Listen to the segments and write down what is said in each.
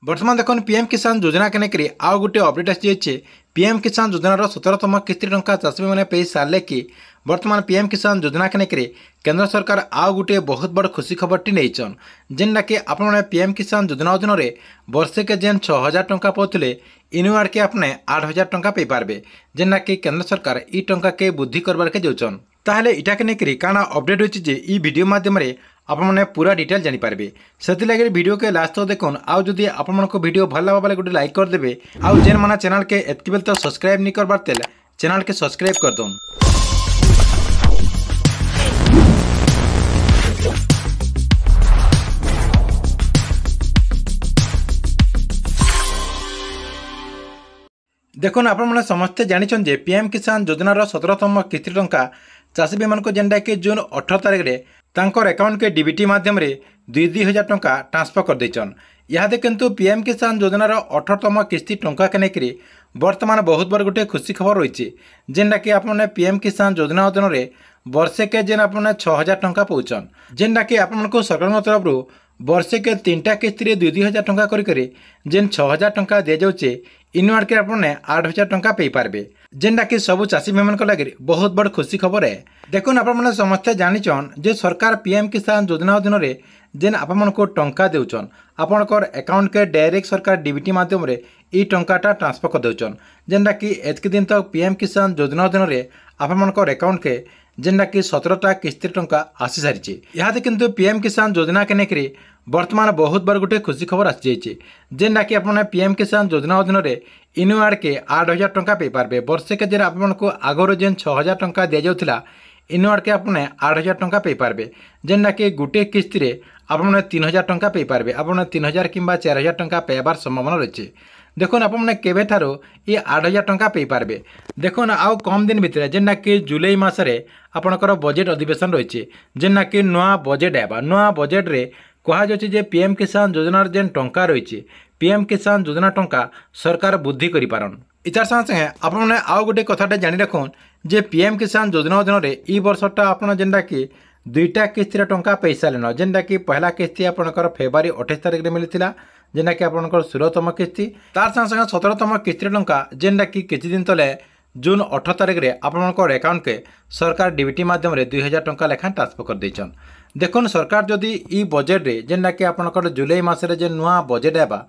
बर्तमान देखो पीएम किसान योजना के लेकर आउ गोटे अपडेट आसी पीएम किसान योजनार 17तम किस्ती टंका चाषी मैंने पे सारे कि बर्तमान पीएम किसान योजना के लेकर केंद्र सरकार आउ गोटे बहुत बड़ खुशी खबरटी नहीं जेनटा कि आपने पीएम किसान योजना अधीन में वर्षे के जेन 6000 टंका पाते इनुआर के आपने 8000 टंका पे पार्बे जेनटा कि केंद्र सरकार ई टंका के वृद्धि करवार के जाऊन ताहले इटा के लेकर काण अपडेट होची जे ई वीडियो माध्यम आपने पूरा डिटेल जानीपारे से लगे वीडियो के लास्ट तक देखुन आउ जदि आपको वीडियो भल लगा बेले गोटे लाइक करदे आउ जेन माना चैनल के एतकी बेल तो सब्सक्राइब नहीं करबार तेल चैनल के सब्सक्राइब कर दौन। देखुन आपने समस्ते जानिछन जे पीएम किसान योजनार 17तम किस्ती टंका चाषी भाई मान जेनटा कि जून 18 तारिख में तांकर अकाउंट के डीबीटी माध्यम दुई हजार टंका ट्रांसफर कर देचन। इहादे किंतु पीएम किसान योजनार 18तम किस्ती टंका के लेकर बर्तमान बहुत बड़ गोटे खुशी खबर रही जेनटा कि आपने पीएम किसान योजना अधीन में वर्षे के जेन आपने 6000 टंका पाउछन जेनटा कि आपको सरकार तरफ वर्षे के 3टा किस्ती 2000 टंका कर जेन 6000 टंका दि जाऊे इनवार के आपने 8000 टंका पे पार्बे जेनटा कि सबू चाषी भाई मान लगे बहुत बड़ खुशी खबर है। देखुन आपने समस्ते जानिछन जे सरकार पीएम किसान योजना अधीन में जेन आपको टंका देउछन आपणकर अकाउंट के डायरेक्ट सरकार डीबीटी माध्यम ई टंकाटा ट्रांसफर कर देउछन जेनटा कि एतक दिन तक पीएम किसान योजना अधीन में आपणकर अकाउंट के जेनटा कि 17टा किस्ती टंका आसी सारी इहादे किंतु पीएम किसान योजना के लेकर बर्तमान बहुत बड़ गोटे खुशी खबर आसी जाइए जेनटा कि आपने पीएम किसान योजना अधीन में इनुआर के 8000 टंका पे पार्बे वर्षे के जेन आपको आगर जेन 6000 टंका दि जाऊला इनुआर के आपने 8000 टंका पे पार्बे जेनटा कि गोटे किस्ती आपने 3000 टंका पे पार्बे आपने 3000 किंबा 4000 टंका पेबार संभावना रही। देखुन आपने केबे ठारो ये 8000 टंका पे पार्बे देखुन आउ कम दिन भितर जेनटा कि जुलाई मासरे आपणकर बजेट अधिवेशन रही जेनटा कि नुआ बजेट आवा नुआ बजेट रे कहुच्छे जे पीएम किसान योजनार जेन टंका रही पीएम किसान योजना टंका सरकार वृद्धि करिपारन। इतार संगे आपने आउ गोटे कथाटा जानी रखुन जे पीएम किसान योजना अधीन में ई वर्षटा आपन जेनटा कि 2टा किस्ती टंका पे सारे जेनटा कि पहला किस्ती आपंकर फेब्रुआरी 28 तारिख में मिलता जेनटा कि आपंकर 16तम किस्ती तार संगे 17तम किस्ती टंका जेनटा कि किछि दिन तले जून 18 तारिख में आपंकर अकाउंट के सरकार डीबीटी माध्यम 2000 टंका लेखा ट्रांसफर कर देछन। देखुन सरकार जदि ई बजेट रे जेनटा कि आपंकर जुलाई मासरे जे नुआ बजेट आवा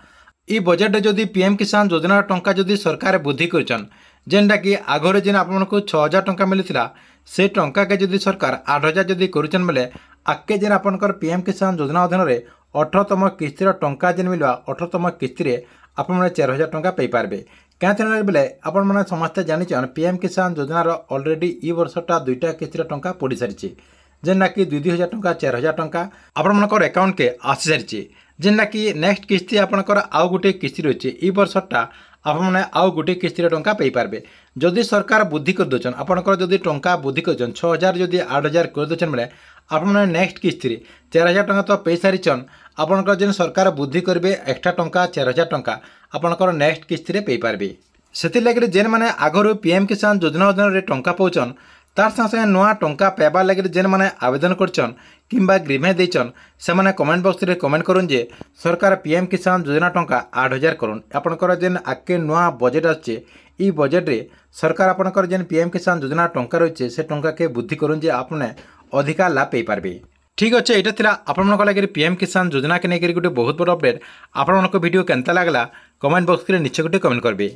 ई बजेट जदि पीएम किसान योजना टंका जदि सरकार वृद्धि करछन जेनटा कि आगरे जेन आपको 6000 टंका मिलता से टंका के जदि सरकार 8000 जदि करुछन बेले आगे जेन आपंकर पीएम किसान योजना अधीन में 18तम किस्तीर टंका जेन मिलवा 18तम किस्ती आपने 4000 टंका पे पार्बे क्या बेले आपने समस्ते जानिछन पीएम किसान योजनार ऑलरेडी ई वर्षटा 2टा किस्तीर टंका पड़ सारी जेनटा कि 2000 टंका 4000 टंका आपंकर अकाउंट के आसी सारी जेनटा कि नेक्स्ट किस्ती आपंकर आउ गोटे किस्ती रही ई वर्षटा आपने आउ गोटे किस्ती टंका पे पार्बे जदि सरकार वृद्धि कर देछन आपंकर जदि टंका वृद्धि कर 6000 जदि 8000 कर देछन बेले आपने नेक्स्ट किस्ती 4000 टंका तो पे सारिछन आपंकर जेन सरकार वृद्धि करेंगे एक्स्ट्रा टंका 4000 टंका आपंकर नेक्स्ट किस्ती पे पार्बे से लगे जेन मैंने आगरू पीएम किसान योजना अधीन में टंका पाउछन तार संगे नुआ टंका पेबार लगे जेन मैंने आवेदन करछन किंबा ग्रीभे देछन से माने कमेंट बॉक्स रे कमेंट करुन जे सरकार पीएम किसान योजना टंका 8000 करुन आपनकर जेन आके नुआ बजेट आछे ई बजेट रे सरकार आपनकर जेन पीएम किसान योजना टंका रही से टंका के वृद्धि करुन जे आपने अधिका लाभ पे पार्बे। ठीक अच्छे यहाँ था आपन लगे पीएम किसान योजना के लेकर गोटे बहुत बड़ अपडेट आपन वीडियो केनता लगला कमेंट बॉक्स रे निश्चय गोटे कमेंट करबे।